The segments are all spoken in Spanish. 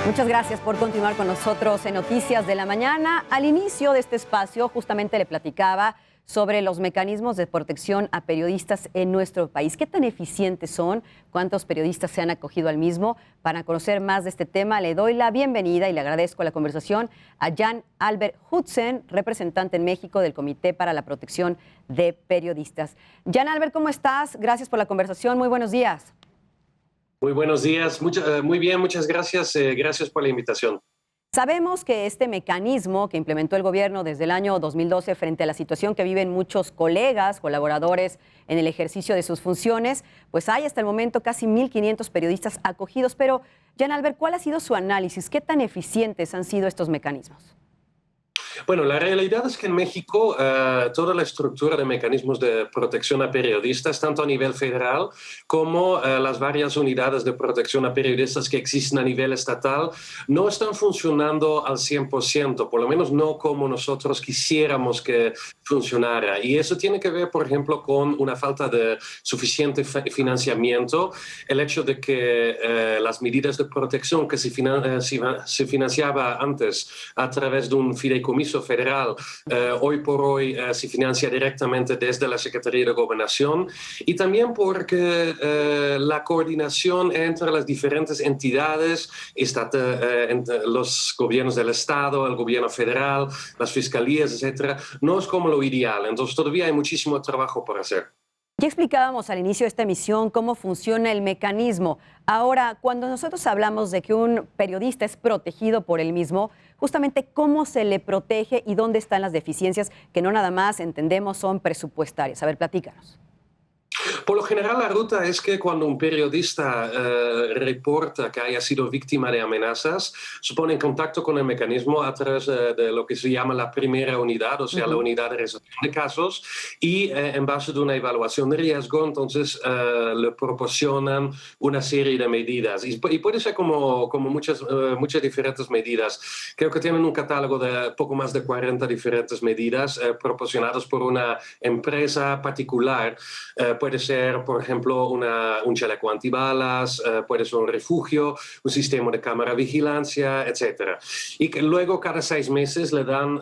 Muchas gracias por continuar con nosotros en Noticias de la Mañana. Al inicio de este espacio, justamente le platicaba sobre los mecanismos de protección a periodistas en nuestro país. ¿Qué tan eficientes son? ¿Cuántos periodistas se han acogido al mismo? Para conocer más de este tema, le doy la bienvenida y le agradezco la conversación a Jan Albert Hutzen, representante en México del Comité para la Protección de Periodistas. Jan Albert, ¿cómo estás? Gracias por la conversación. Muy buenos días. Muy buenos días, muy bien, muchas gracias, gracias por la invitación. Sabemos que este mecanismo que implementó el gobierno desde el año 2012 frente a la situación que viven muchos colegas, colaboradores en el ejercicio de sus funciones, pues hay hasta el momento casi 1,500 periodistas acogidos. Pero, Jan Albert, ¿cuál ha sido su análisis? ¿Qué tan eficientes han sido estos mecanismos? Bueno, la realidad es que en México toda la estructura de mecanismos de protección a periodistas, tanto a nivel federal como las varias unidades de protección a periodistas que existen a nivel estatal, no están funcionando al 100%, por lo menos no como nosotros quisiéramos que funcionara. Y eso tiene que ver, por ejemplo, con una falta de suficiente financiamiento, el hecho de que las medidas de protección que se financiaba antes a través de un fideicomiso federal, hoy por hoy se financia directamente desde la Secretaría de Gobernación, y también porque la coordinación entre las diferentes entidades, entre los gobiernos del Estado, el gobierno federal, las fiscalías, etcétera, no es como lo ideal. Entonces todavía hay muchísimo trabajo por hacer. Ya explicábamos al inicio de esta emisión cómo funciona el mecanismo. Ahora, cuando nosotros hablamos de que un periodista es protegido por él mismo, justamente cómo se le protege y dónde están las deficiencias que no nada más entendemos son presupuestarias. A ver, platícanos. Por lo general, la ruta es que cuando un periodista reporta que haya sido víctima de amenazas, se pone en contacto con el mecanismo a través de lo que se llama la primera unidad, o sea, la unidad de resolución de casos, y en base de una evaluación de riesgo, entonces le proporcionan una serie de medidas. Y puede ser como muchas diferentes medidas. Creo que tienen un catálogo de poco más de 40 diferentes medidas proporcionadas por una empresa particular. Puede ser, por ejemplo, un chaleco antibalas, puede ser un refugio, un sistema de cámara vigilancia, etc. Y que luego cada 6 meses le dan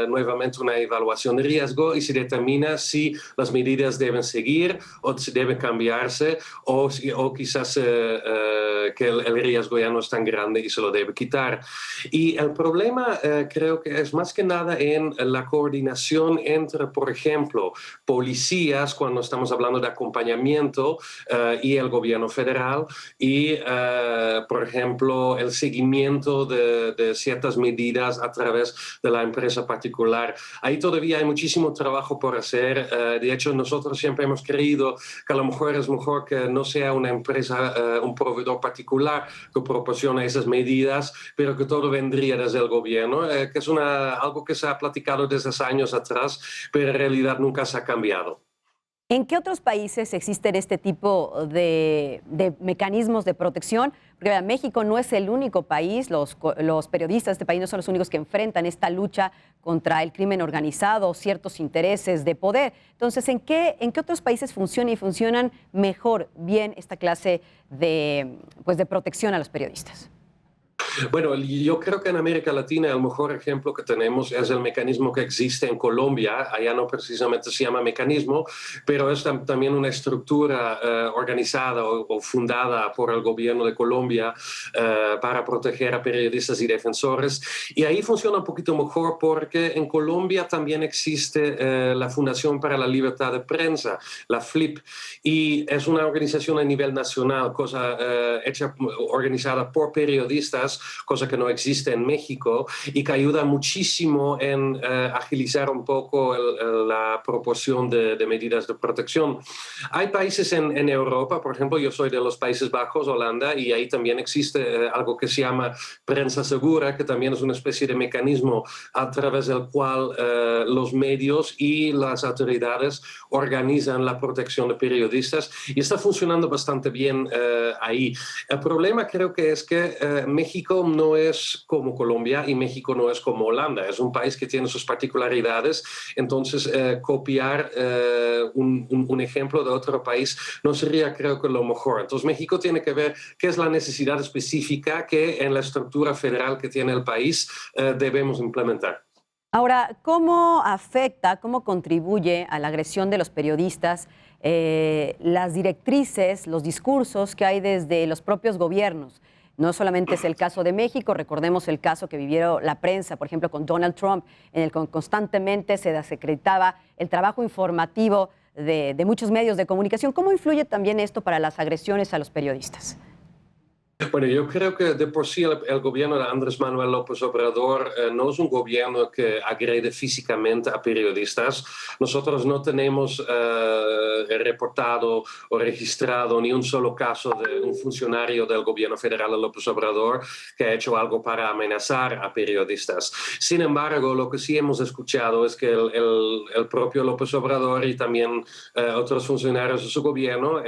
nuevamente una evaluación de riesgo y se determina si las medidas deben seguir o si deben cambiarse o quizás que el riesgo ya no es tan grande y se lo debe quitar. Y el problema creo que es más que nada en la coordinación entre, por ejemplo, policías, cuando estamos hablando de acompañamiento, y el gobierno federal, y, por ejemplo, el seguimiento de ciertas medidas a través de la empresa particular. Ahí todavía hay muchísimo trabajo por hacer. De hecho, nosotros siempre hemos creído que a lo mejor es mejor que no sea una empresa, un proveedor particular que proporciona esas medidas, pero que todo vendría desde el gobierno, que es algo que se ha platicado desde hace años atrás, pero en realidad nunca se ha cambiado. ¿En qué otros países existen este tipo de mecanismos de protección? Porque vea, México no es el único país, los periodistas de este país no son los únicos que enfrentan esta lucha contra el crimen organizado, ciertos intereses de poder. Entonces, ¿en qué otros países funciona y funcionan mejor bien esta clase de protección a los periodistas? Bueno, yo creo que en América Latina el mejor ejemplo que tenemos es el mecanismo que existe en Colombia. Allá no precisamente se llama mecanismo, pero es también una estructura organizada o fundada por el gobierno de Colombia para proteger a periodistas y defensores. Y ahí funciona un poquito mejor porque en Colombia también existe la Fundación para la Libertad de Prensa, la FLIP, y es una organización a nivel nacional, organizada por periodistas, cosa que no existe en México, y que ayuda muchísimo en agilizar un poco la proporción de medidas de protección. Hay países en Europa, por ejemplo, yo soy de los Países Bajos, Holanda, y ahí también existe algo que se llama prensa segura, que también es una especie de mecanismo a través del cual los medios y las autoridades organizan la protección de periodistas, y está funcionando bastante bien ahí. El problema creo que es que México México no es como Colombia y México no es como Holanda. Es un país que tiene sus particularidades. Entonces, copiar un ejemplo de otro país no sería, creo que, lo mejor. Entonces, México tiene que ver qué es la necesidad específica que en la estructura federal que tiene el país debemos implementar. Ahora, ¿cómo afecta, cómo contribuye a la agresión de los periodistas las directrices, los discursos que hay desde los propios gobiernos? No solamente es el caso de México, recordemos el caso que vivieron la prensa, por ejemplo, con Donald Trump, en el que constantemente se desacreditaba el trabajo informativo de muchos medios de comunicación. ¿Cómo influye también esto para las agresiones a los periodistas? Bueno, yo creo que de por sí el gobierno de Andrés Manuel López Obrador no es un gobierno que agrede físicamente a periodistas. Nosotros no tenemos reportado o registrado ni un solo caso de un funcionario del gobierno federal de López Obrador que ha hecho algo para amenazar a periodistas. Sin embargo, lo que sí hemos escuchado es que el propio López Obrador y también otros funcionarios de su gobierno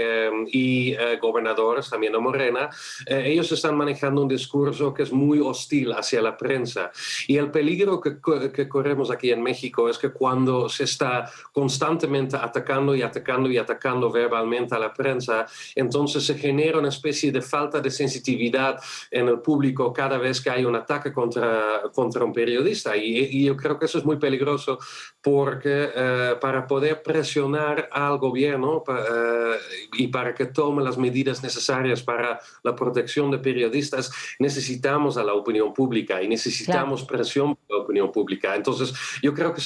y gobernadores también de Morena, ellos están manejando un discurso que es muy hostil hacia la prensa. Y el peligro que corremos aquí en México es que cuando se está constantemente atacando y atacando y atacando verbalmente a la prensa, entonces se genera una especie de falta de sensibilidad en el público cada vez que hay un ataque contra un periodista. Y yo creo que eso es muy peligroso porque para poder presionar al gobierno y para que tome las medidas necesarias para la protección de periodistas, necesitamos a la opinión pública y necesitamos presión de la opinión pública. Entonces, yo creo que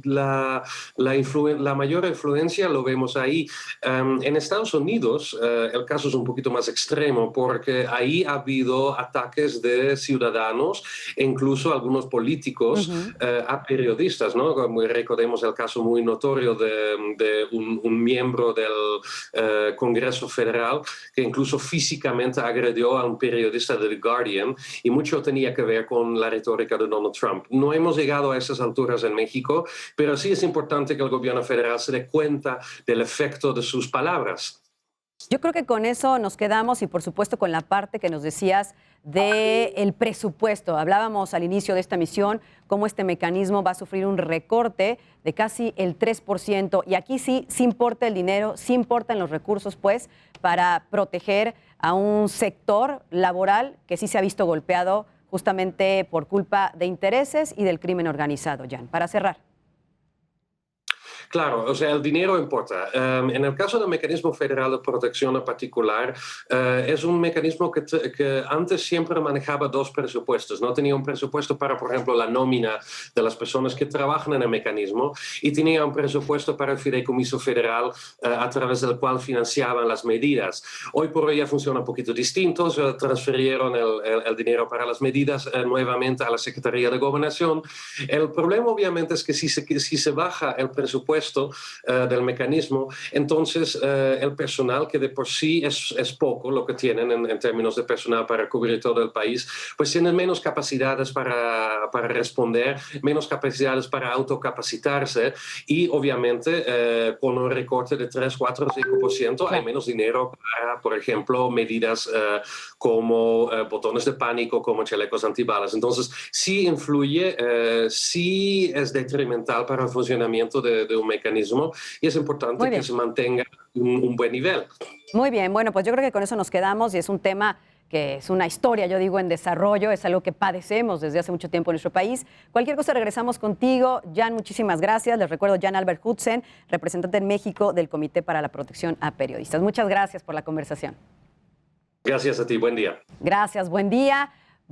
la mayor influencia lo vemos ahí. En Estados Unidos, el caso es un poquito más extremo porque ahí ha habido ataques de ciudadanos e incluso algunos políticos a periodistas, ¿no? Como recordemos el caso muy notorio de un miembro del Congreso Federal que incluso físicamente agredió a un periodista de The Guardian y mucho tenía que ver con la retórica de Donald Trump. No hemos llegado a esas alturas en México, pero sí es importante que el gobierno federal se dé cuenta del efecto de sus palabras. Yo creo que con eso nos quedamos y por supuesto con la parte que nos decías del presupuesto. Hablábamos al inicio de esta misión cómo este mecanismo va a sufrir un recorte de casi el 3%. Y aquí sí importa el dinero, sí importan los recursos, pues, para proteger a un sector laboral que sí se ha visto golpeado justamente por culpa de intereses y del crimen organizado, Jan. Para cerrar. Claro, o sea, el dinero importa. En el caso del mecanismo federal de protección en particular, es un mecanismo que antes siempre manejaba dos presupuestos. No tenía un presupuesto para, por ejemplo, la nómina de las personas que trabajan en el mecanismo y tenía un presupuesto para el fideicomiso federal a través del cual financiaban las medidas. Hoy por hoy ya funciona un poquito distinto. Se transfirieron el dinero para las medidas nuevamente a la Secretaría de Gobernación. El problema, obviamente, es que si se baja el presupuesto del mecanismo, entonces el personal, que de por sí es poco lo que tienen en términos de personal para cubrir todo el país, pues tienen menos capacidades para responder, menos capacidades para autocapacitarse y obviamente con un recorte de 3, 4, 5% hay menos dinero para, por ejemplo, medidas como botones de pánico, como chalecos antibalas. Entonces sí influye, sí es detrimental para el funcionamiento de un mecanismo y es importante que se mantenga un buen nivel. Muy bien, bueno, pues yo creo que con eso nos quedamos y es un tema que es una historia, yo digo, en desarrollo, es algo que padecemos desde hace mucho tiempo en nuestro país. Cualquier cosa regresamos contigo. Jan, muchísimas gracias. Les recuerdo, Jan Albert Hutsen, representante en México del Comité para la Protección a Periodistas. Muchas gracias por la conversación. Gracias a ti, buen día. Gracias, buen día.